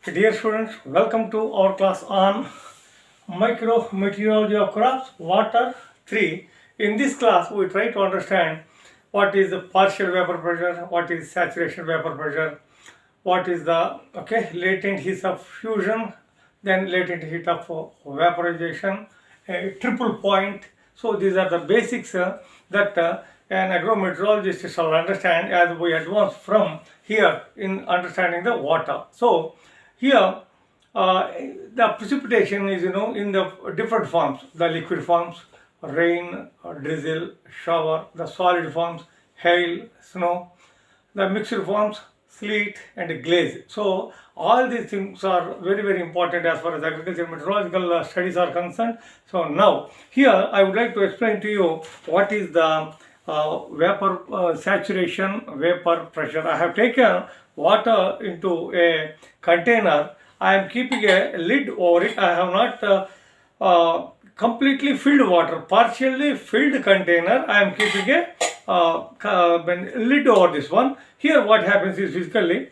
Dear students, welcome to our class on Micrometeorology of crops, water 3. In this class, we try to understand what is the partial vapor pressure, what is saturation vapor pressure, what is the latent heat of fusion, then latent heat of vaporization, a triple point. So these are the basics that an agrometeorologist shall understand as we advance from here in understanding the water. So here the precipitation is in the different forms, the liquid forms, rain, drizzle, shower, the solid forms, hail, snow, the mixed forms, sleet and glaze. So all these things are very important as far as agriculture meteorological studies are concerned. So now here I would like to explain to you what is the vapor saturation vapor pressure. I have taken water into a container. I am keeping a lid over it. I have not completely filled water, partially filled container. I am keeping a lid over this one. Here what happens is physically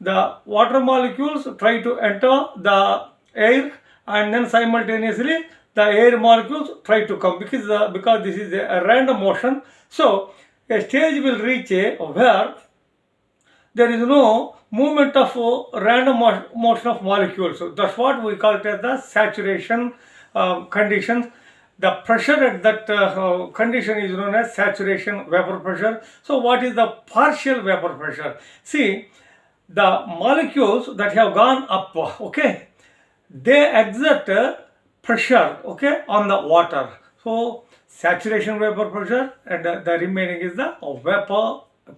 the water molecules try to enter the air and then simultaneously the air molecules try to come because this is a random motion. So a stage will reach where there is no movement of random motion of molecules. So that's what we call it as the saturation conditions. The pressure at that condition is known as saturation vapor pressure. So what is the partial vapor pressure? See, the molecules that have gone up, they exert pressure, on the water. So saturation vapor pressure and the remaining is the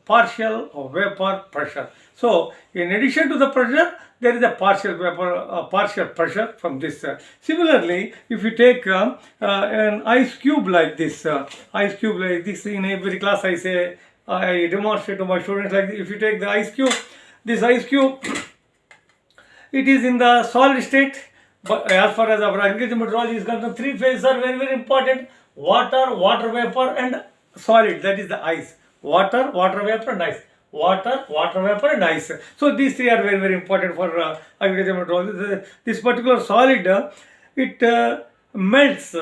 partial vapor pressure. So in addition to the pressure, there is a partial pressure from this. Similarly, if you take an ice cube like this, in every class I demonstrate to my students like this. If you take the ice cube, this ice cube, it is in the solid state. But as far as our agriculture meteorology is concerned, three phases are very important: water, water vapor, and solid. That is the ice. Water, water vapor, and ice. Water, water vapor, and ice. So these three are very important for agriculture meteorology. This particular solid, it melts.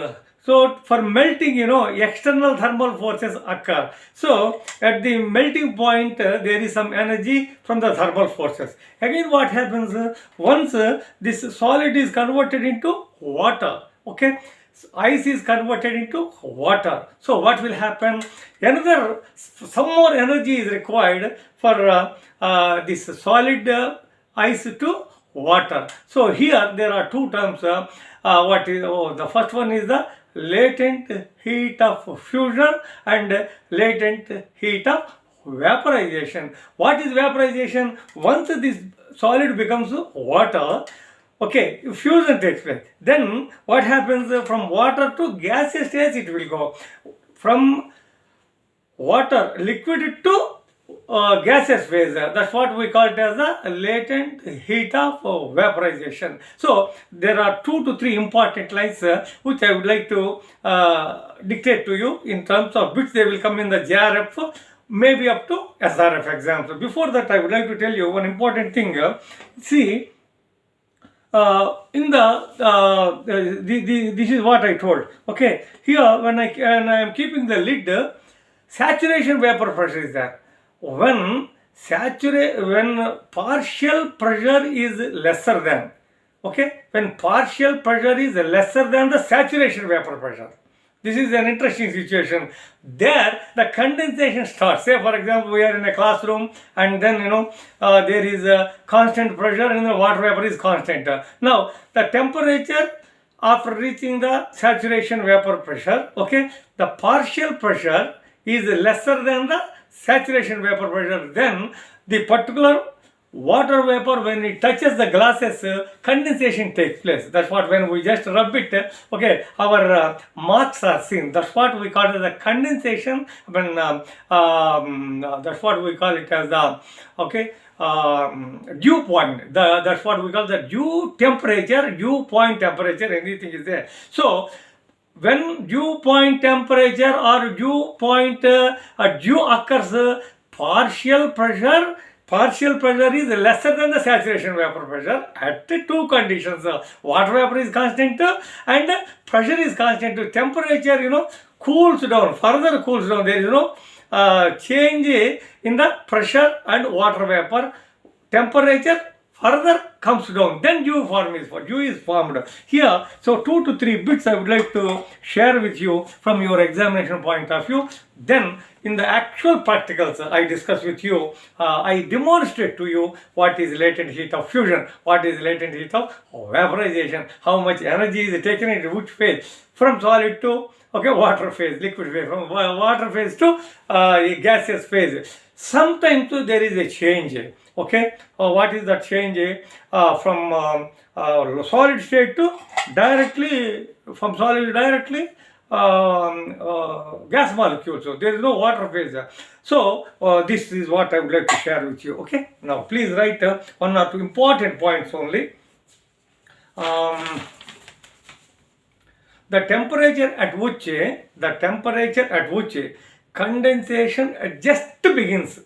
So for melting, external thermal forces occur. So at the melting point, there is some energy from the thermal forces. Again, what happens once this solid is converted into water, ice is converted into water. So what will happen? Some more energy is required for this solid ice to water. So here there are two terms. The first one is the latent heat of fusion and latent heat of vaporization. What is vaporization? Once this solid becomes water, fusion takes place. Then what happens? From water to gaseous stage it will go. From water, liquid to gaseous phase. That's what we call it as the latent heat of vaporization. So there are 2 to 3 important lines which I would like to dictate to you in terms of which they will come in the JRF, maybe up to SRF exams. Before that, I would like to tell you one important thing. See, in this is what I told. Here when I am keeping the lid, saturation vapor pressure is there. When partial pressure is lesser than, when partial pressure is lesser than the saturation vapor pressure. This is an interesting situation. There the condensation starts. Say for example, we are in a classroom and then there is a constant pressure and the water vapor is constant. Now the temperature after reaching the saturation vapor pressure, the partial pressure is lesser than the saturation vapor pressure. Then the particular water vapor, when it touches the glasses, condensation takes place. That's what when we just rub it, our marks are seen. That's what we call it the condensation. That's what we call it as the dew point. That's what we call the dew point temperature. Anything is there. So when dew point temperature or dew point dew occurs, partial partial pressure is lesser than the saturation vapor pressure at two conditions. Water vapor is constant and pressure is constant. Temperature, cools down, further cools down. There is no change in the pressure and water vapor. Temperature further comes down, then dew is formed here. So 2 to 3 bits I would like to share with you from your examination point of view. Then in the actual practicals I discuss with you, I demonstrate to you what is latent heat of fusion, what is latent heat of vaporization, how much energy is taken in which phase, from solid to water phase, liquid phase, from water phase to gaseous phase. Sometimes there is a change. What is that change? From solid state to from solid directly gas molecules. So there is no water phase. So this is what I would like to share with you. Now please write 1 or 2 important points only. The temperature at which condensation just begins.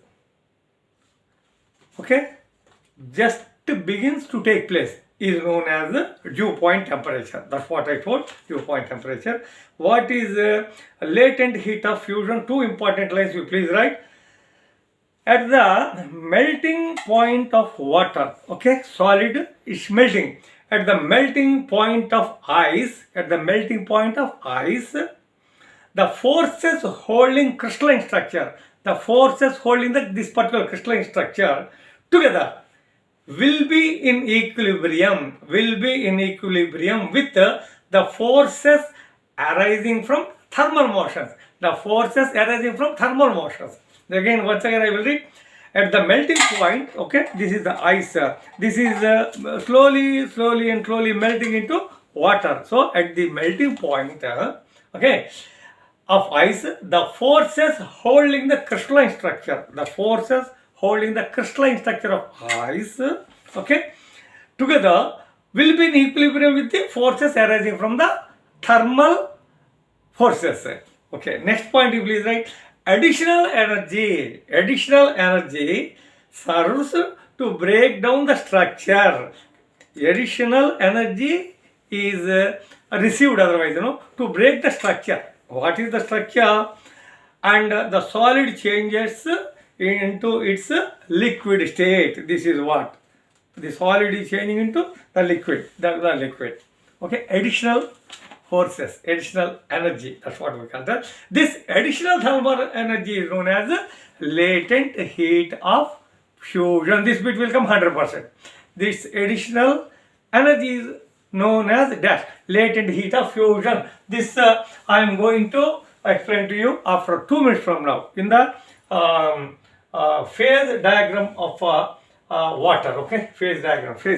Just begins to take place is known as the dew point temperature. That's what I told, dew point temperature. What is latent heat of fusion? 2 important lines you please write. At the melting point of water, solid is melting. At the melting point of ice, the forces holding crystalline structure, this particular crystalline structure together will be in equilibrium with the forces arising from thermal motions. Again, once again I will read. At the melting point, this is the ice. This is slowly melting into water. So at the melting point, of ice, the forces holding the crystalline structure, of ice, together will be in equilibrium with the forces arising from the thermal forces. Next point you please write. Additional energy serves to break down the structure. Additional energy is received otherwise, to break the structure. What is the structure? And the solid changes into its liquid state. This is what? The solid is changing into the liquid. Additional forces, additional energy. That's what we call that. This additional thermal energy is known as latent heat of fusion. This bit will come 100%. This additional energy is known as latent heat of fusion. This I am going to explain to you after 2 minutes from now in the phase diagram of water. Phase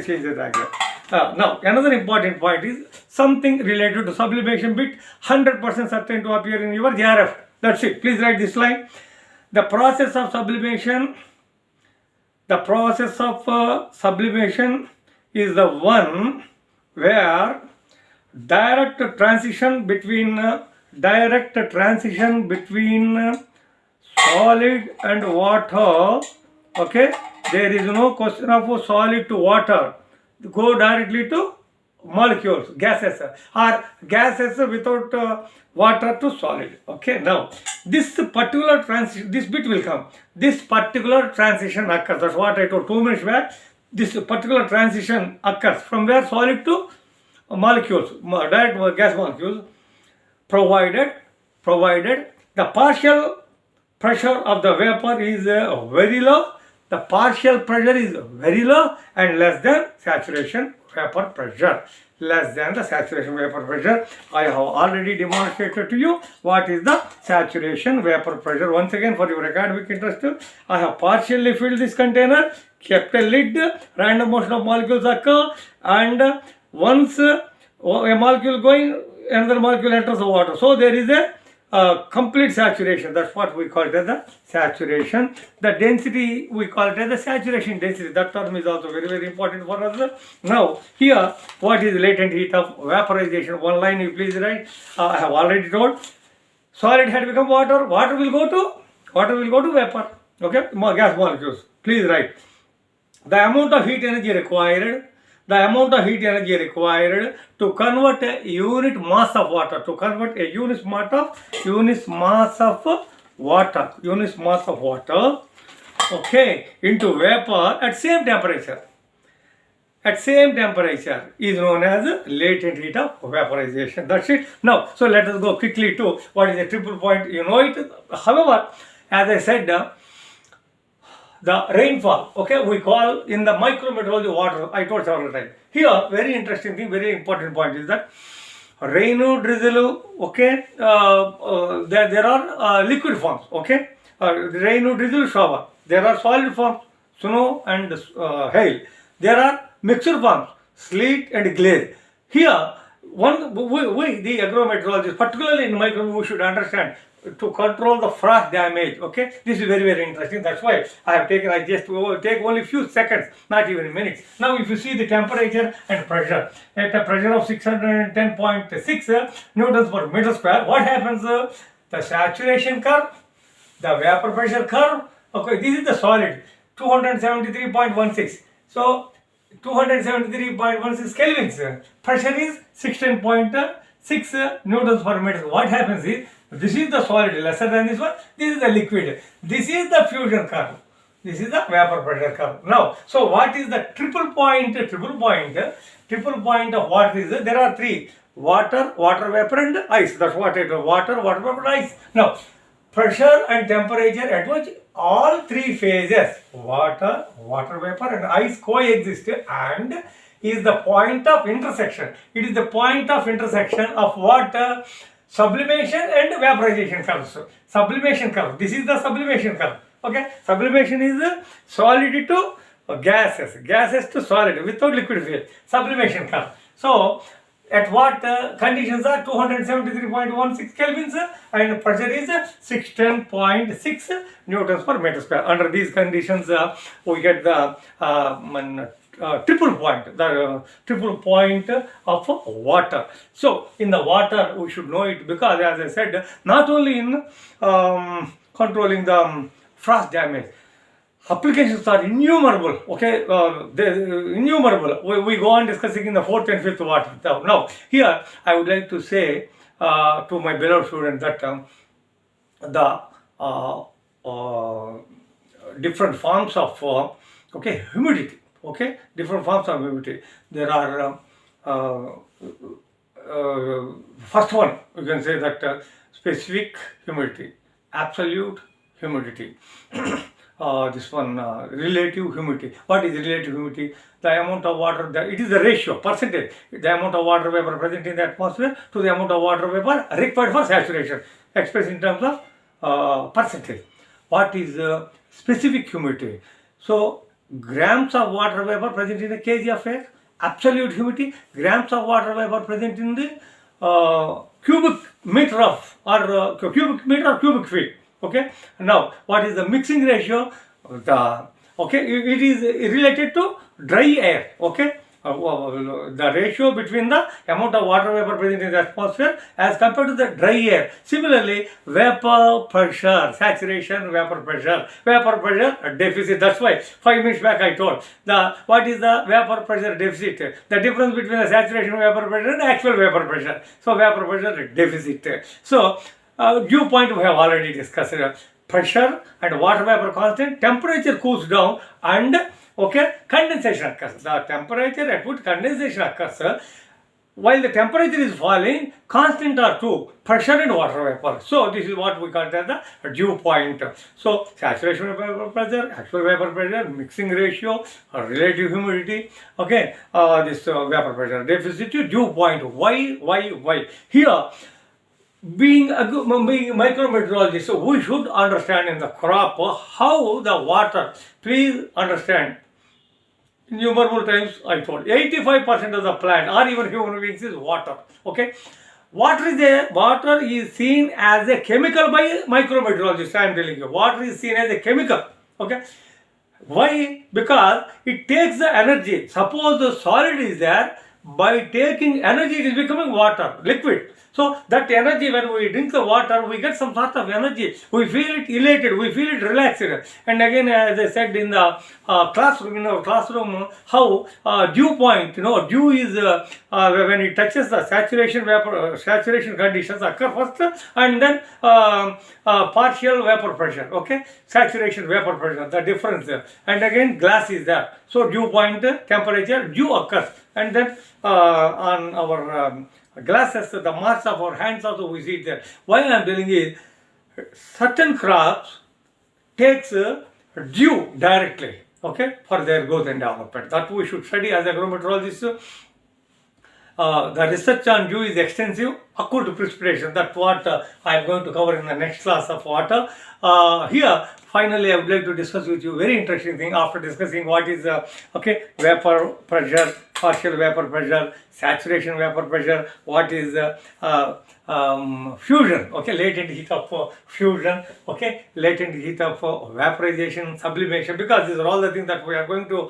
changes diagram. Now another important point is something related to sublimation bit, 100% certain to appear in your JRF. That's it. Please write this line. The process of sublimation is the one where direct transition between solid and water. There is no question of solid to water. Go directly to molecules, gases, or gases without water to solid. Now this particular transition, this bit will come. This particular transition occurs. That's what I told 2 minutes back. This particular transition occurs from where? Solid to molecules, direct gas molecules, provided the partial pressure of the vapor is very low. The partial pressure is very low and less than saturation vapor pressure. I have already demonstrated to you what is the saturation vapor pressure. Once again, for your academic interest, I have partially filled this container, kept a lid, random motion of molecules occur, and once a molecule going, another molecule enters the water. So there is a complete saturation. That's what we call it as the saturation. The density, we call it as the saturation density. That term is also very, very important for us. Now, here, what is latent heat of vaporization? One line you please write. I have already told. Solid had become water. Water will go to vapor. Gas molecules. Please write. The amount of heat energy required, to convert a unit mass of water, okay, into vapor at same temperature. Is known as latent heat of vaporization. That's it. Now, so let us go quickly to what is the triple point. You know it. However, as I said, the rainfall, okay, we call in the micrometeorology water, I told several times. Here, very interesting thing, very important point is that rain or drizzle, okay, there are liquid forms, okay, rain or drizzle shower. There are solid forms, snow and hail. There are mixed forms, sleet and glaze. Here, we the agrometeorologists, particularly in micrometeorology, we should understand to control the frost damage. Okay, this is very, very interesting. That's why I just take only few seconds, not even minutes. Now, if you see the temperature and pressure at a pressure of 610.6 newtons per meter square, what happens? The saturation curve, the vapor pressure curve. Okay, this is the solid 273.16. So 273.16 kelvins. Pressure is 16.6 newtons per meter. What happens is, this is the solid, lesser than this one. This is the liquid. This is the fusion curve. This is the vapor pressure curve. Now, so what is the triple point? Triple point of what is it? There are three: water, water vapor, and ice. That's what it is. Water, water vapor, ice. Now, pressure and temperature at which all three phases, water, water vapor, and ice coexist, and is the point of intersection. It is the point of intersection of what? Sublimation and vaporization curves. Sublimation curve. This is the sublimation curve. Okay. Sublimation is solid to gases. Gases to solid without liquid phase. Sublimation curve. So, at what conditions are 273.16 kelvins and pressure is 610.6 newtons per meter square. Under these conditions, we get the triple point of water. So, in the water, we should know it because, as I said, not only in controlling the frost damage, applications are innumerable. Okay, they're innumerable. We go on discussing in the fourth and fifth water. Now, here I would like to say to my beloved students that the different forms of humidity. Okay, different forms of humidity. There are first one, you can say that specific humidity, absolute humidity. This one, relative humidity. What is relative humidity? The amount of water, it is the ratio, percentage, the amount of water vapor present in the atmosphere to the amount of water vapor required for saturation, expressed in terms of percentage. What is specific humidity? So, grams of water vapor present in a kg of air. Absolute humidity, grams of water vapor present in the cubic meter or cubic feet. Okay. Now, what is the mixing ratio? It is related to dry air. Okay. The ratio between the amount of water vapor present in the atmosphere as compared to the dry air. Similarly, vapor pressure, saturation, vapor pressure deficit. That's why 5 minutes back I told what is the vapor pressure deficit? The difference between the saturation vapor pressure and actual vapor pressure. So, vapor pressure deficit. So, dew point we have already discussed. Pressure and water vapor constant, temperature cools down and condensation occurs. The temperature at which condensation occurs, while the temperature is falling, constant are two, pressure and water vapor. So, this is what we call as the dew point. So, saturation vapor pressure, actual vapor pressure, mixing ratio, relative humidity, this vapor pressure deficit, dew point. Why? Here, being a micrometeorologist, so we should understand in the crop how the water, please understand, innumerable times I told, 85% of the plant or even human beings is water. Okay, water is seen as a chemical by micrometeorologists. I am telling you, water is seen as a chemical. Okay, why? Because it takes the energy. Suppose the solid is there, by taking energy it is becoming water, liquid. So that energy, when we drink the water, we get some sort of energy. We feel it elated, we feel it relaxed. And again, as I said in the classroom, how dew point, dew is when it touches the saturation conditions occur first, and then partial vapor pressure, okay, saturation vapor pressure, the difference, and again glass is there. So dew point temperature, dew occurs, and then on our glasses, the marks of our hands also we see it there. Why I am telling is, certain crops takes dew directly, okay, for their growth and development. That we should study as agrometeorologists. The research on dew is extensive. Occurred precipitation, that's what I am going to cover in the next class of water. Here, finally, I would like to discuss with you very interesting thing after discussing what is vapor pressure, partial vapor pressure, saturation vapor pressure, what is fusion, okay, latent heat of fusion, okay, latent heat of vaporization, sublimation, because these are all the things that we are going to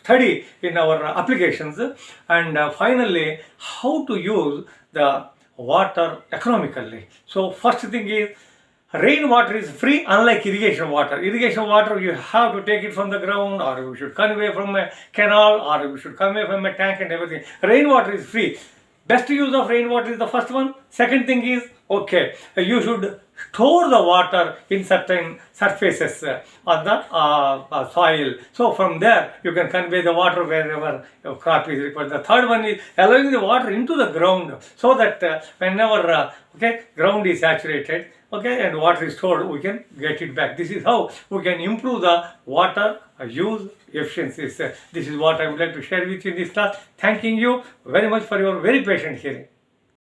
study in our applications. And finally, how to use the water economically. So first thing is, rainwater is free, unlike irrigation water. Irrigation water, you have to take it from the ground, or you should convey from a canal, or you should convey from a tank and everything. Rainwater is free. Best use of rainwater is the first one. Second thing is, okay, you should store the water in certain surfaces on the soil. So from there, you can convey the water wherever your crop is required. The third one is allowing the water into the ground, so that whenever ground is saturated, okay, and water is stored, we can get it back. This is how we can improve the water use efficiencies. This is what I would like to share with you in this class. Thanking you very much for your very patient hearing.